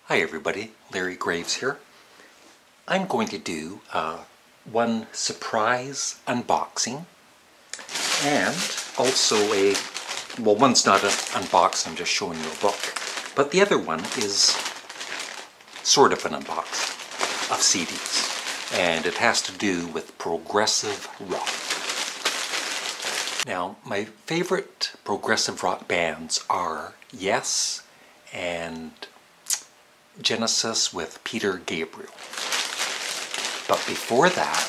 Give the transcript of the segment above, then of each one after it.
Hi everybody, Larry Graves here. I'm going to do one surprise unboxing and also one's not an unboxing, I'm just showing you a book, but the other one is sort of an unboxing of CDs, and it has to do with progressive rock. Now, my favorite progressive rock bands are Yes and Genesis with Peter Gabriel. But before that,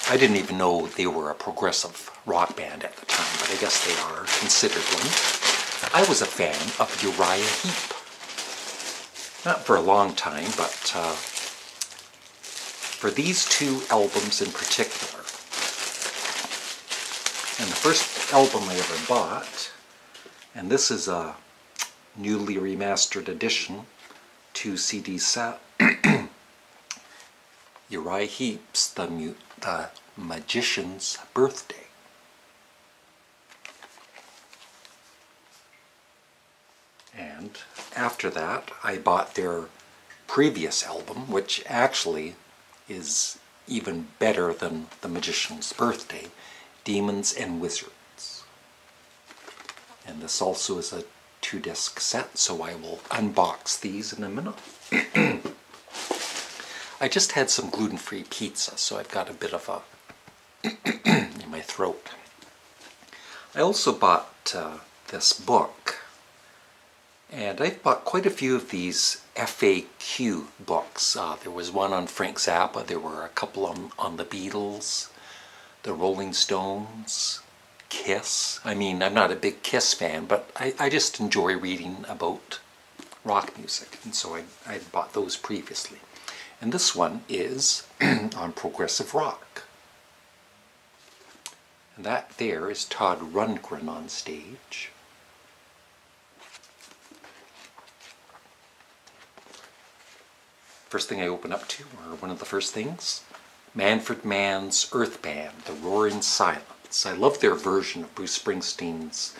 I didn't even know they were a progressive rock band at the time, but I guess they are considered one. I was a fan of Uriah Heep. Not for a long time, but for these two albums in particular. And the first album I ever bought, and this is a newly remastered edition, 2 CD set, Uriah Heep's The Magician's Birthday. And after that, I bought their previous album, which actually is even better than The Magician's Birthday, Demons and Wizards. And this also is a 2-disc set, so I will unbox these in a minute. I just had some gluten-free pizza, so I've got a bit of a in my throat. I also bought this book, and I've bought quite a few of these FAQ books. There was one on Frank Zappa, there were a couple on the Beatles, the Rolling Stones, Kiss. I mean, I'm not a big Kiss fan, but I just enjoy reading about rock music, and so I bought those previously. And this one is on progressive rock. And that there is Todd Rundgren on stage. First thing I open up to, or one of the first things, Manfred Mann's Earth Band, The Roaring Silence. I love their version of Bruce Springsteen's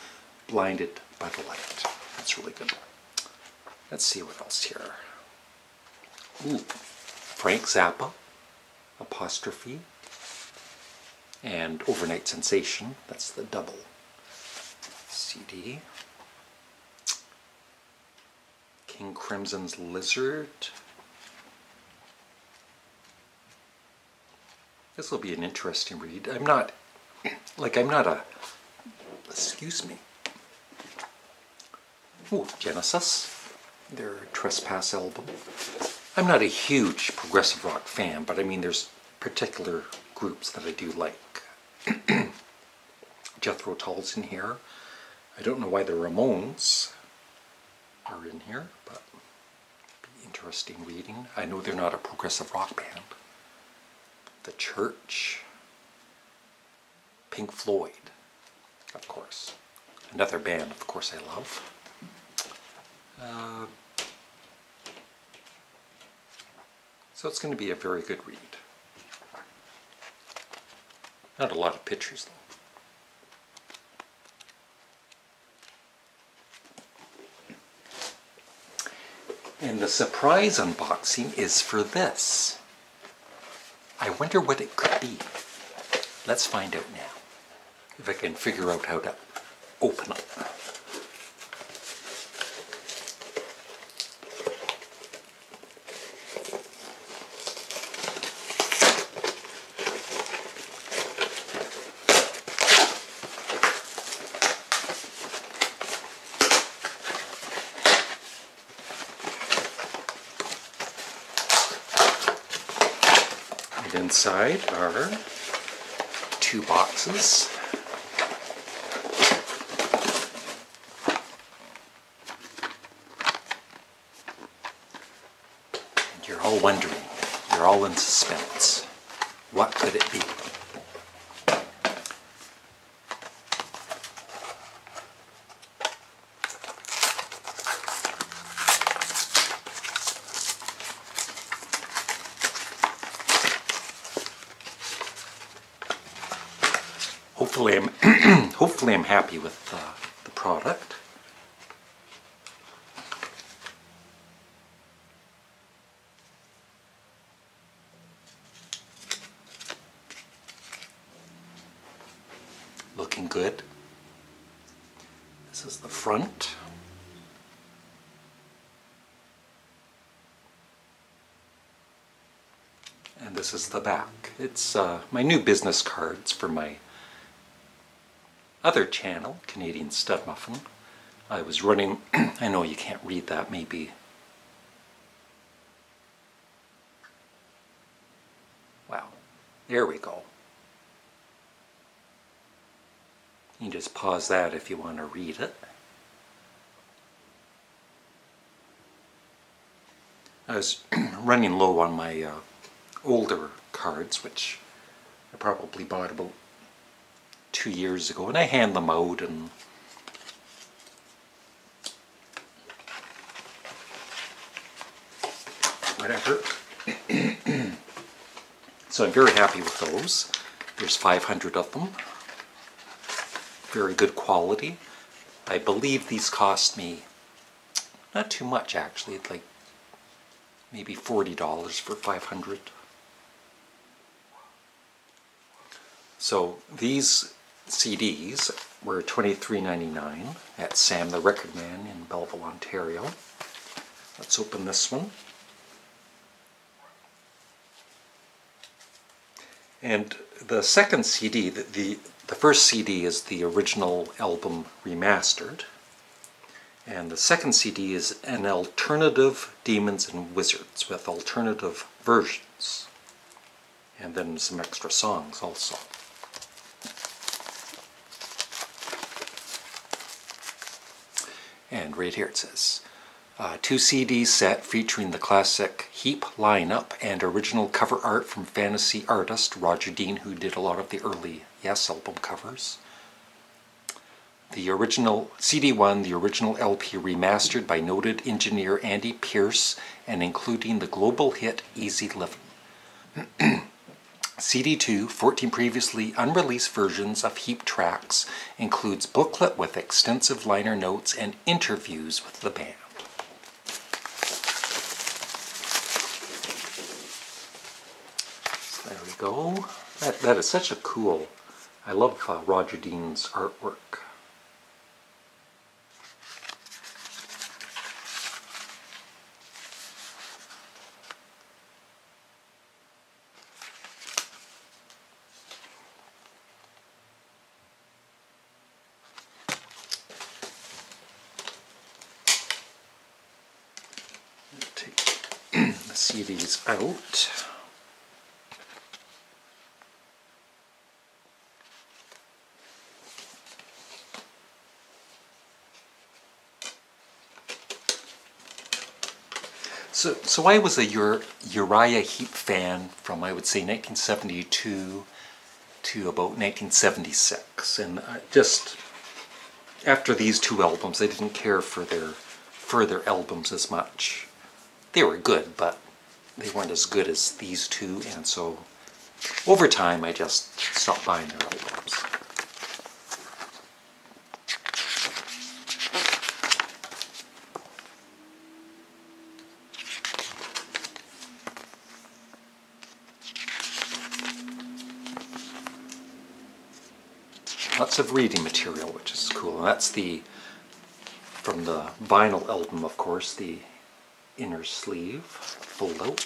Blinded by the Light. That's really good. Let's see what else here. Ooh, Frank Zappa, Apostrophe, and Overnight Sensation. That's the double CD. King Crimson's Lizard. This will be an interesting read. I'm not a, excuse me. Ooh, Genesis, their Trespass album. I'm not a huge progressive rock fan, but I mean there's particular groups that I do like. Jethro Tull's in here. I don't know why the Ramones are in here, but be interesting reading. I know they're not a progressive rock band. The Church, Pink Floyd, of course. Another band, of course, I love. So it's going to be a very good read. Not a lot of pictures, though. And the surprise unboxing is for this. I wonder what it could be. Let's find out now. If I can figure out how to open it. Inside are 2 boxes. And you're all wondering, you're all in suspense. What could it be? Hopefully I'm happy with the product. good. This is the front. And this is the back. It's my new business cards for my other channel, Canadian Stud Muffin. I was running, I know you can't read that maybe. Wow, there we go. You can just pause that if you want to read it. I was running low on my older cards, which I probably bought about 2 years ago, and I hand them out and whatever. So I'm very happy with those. There's 500 of them. Very good quality. I believe these cost me not too much actually, like maybe $40 for 500. So these CDs were $23.99 at Sam the Record Man in Belleville, Ontario. Let's open this one. And the second CD, the first CD is the original album remastered, and the second CD is an alternative Demons and Wizards with alternative versions, and then some extra songs also. And right here it says, 2 CD set featuring the classic Heap lineup and original cover art from fantasy artist Roger Dean, who did a lot of the early Yes album covers. The original CD1, the original LP remastered by noted engineer Andy Pierce and including the global hit Easy Livin'. CD2, 14 previously unreleased versions of Heap tracks, includes booklet with extensive liner notes and interviews with the band. So there we go. That is such a cool, I love Roger Dean's artwork. Take the CDs out. So I was a Uriah Heep fan from, I would say, 1972 to about 1976, and just after these 2 albums I didn't care for their further albums as much. They were good, but they weren't as good as these 2, and so over time I just stopped buying their albums. Lots of reading material, which is cool. And that's from the vinyl album, of course, the inner sleeve, fold out.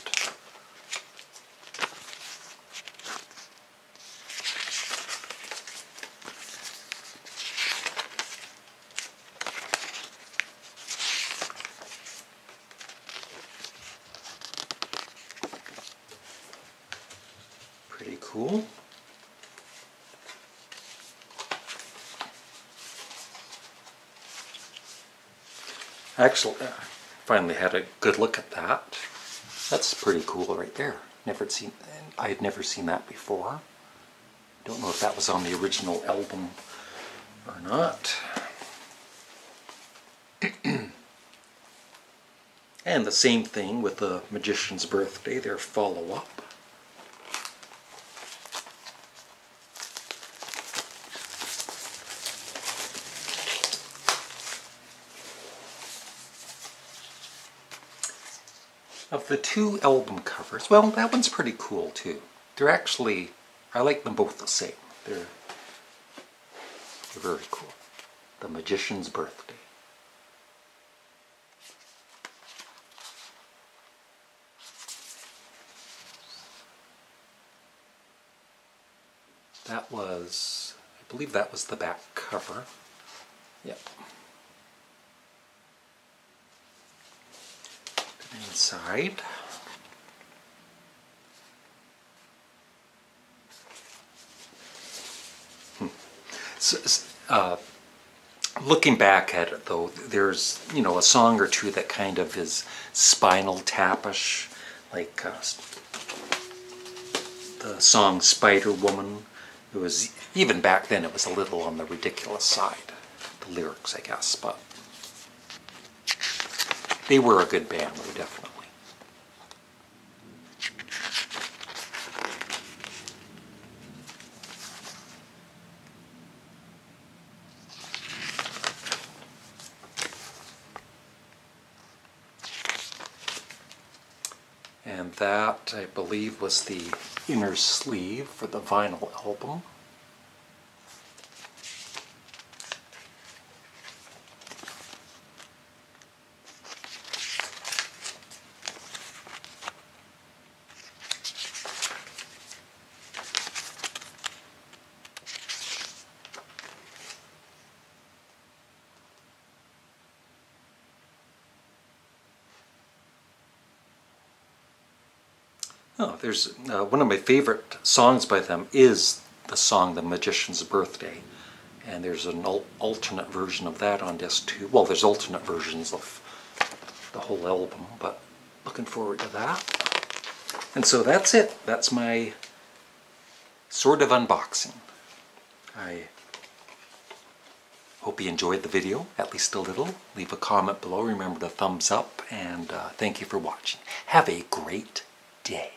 Pretty cool. Actually, I finally had a good look at that. That's pretty cool right there. I had never seen that before. Don't know if that was on the original album or not. And the same thing with The Magician's Birthday, their follow-up. Of the 2 album covers, well, that one's pretty cool too. They're actually, I like them both the same. Very cool. The Magician's Birthday. That was, I believe that was the back cover. Yep. Inside. So, looking back at it though, there's, you know, a song or two that kind of is Spinal Tap-ish, like the song Spider Woman. It was, even back then it was a little on the ridiculous side, the lyrics I guess, but they were a good band though, definitely. And that, I believe, was the inner sleeve for the vinyl album. Oh, there's one of my favorite songs by them is the song The Magician's Birthday. And there's an alternate version of that on disc too. Well, there's alternate versions of the whole album, but looking forward to that. And so that's it. That's my sort of unboxing. I hope you enjoyed the video, at least a little. Leave a comment below. Remember to thumbs up, and thank you for watching. Have a great day.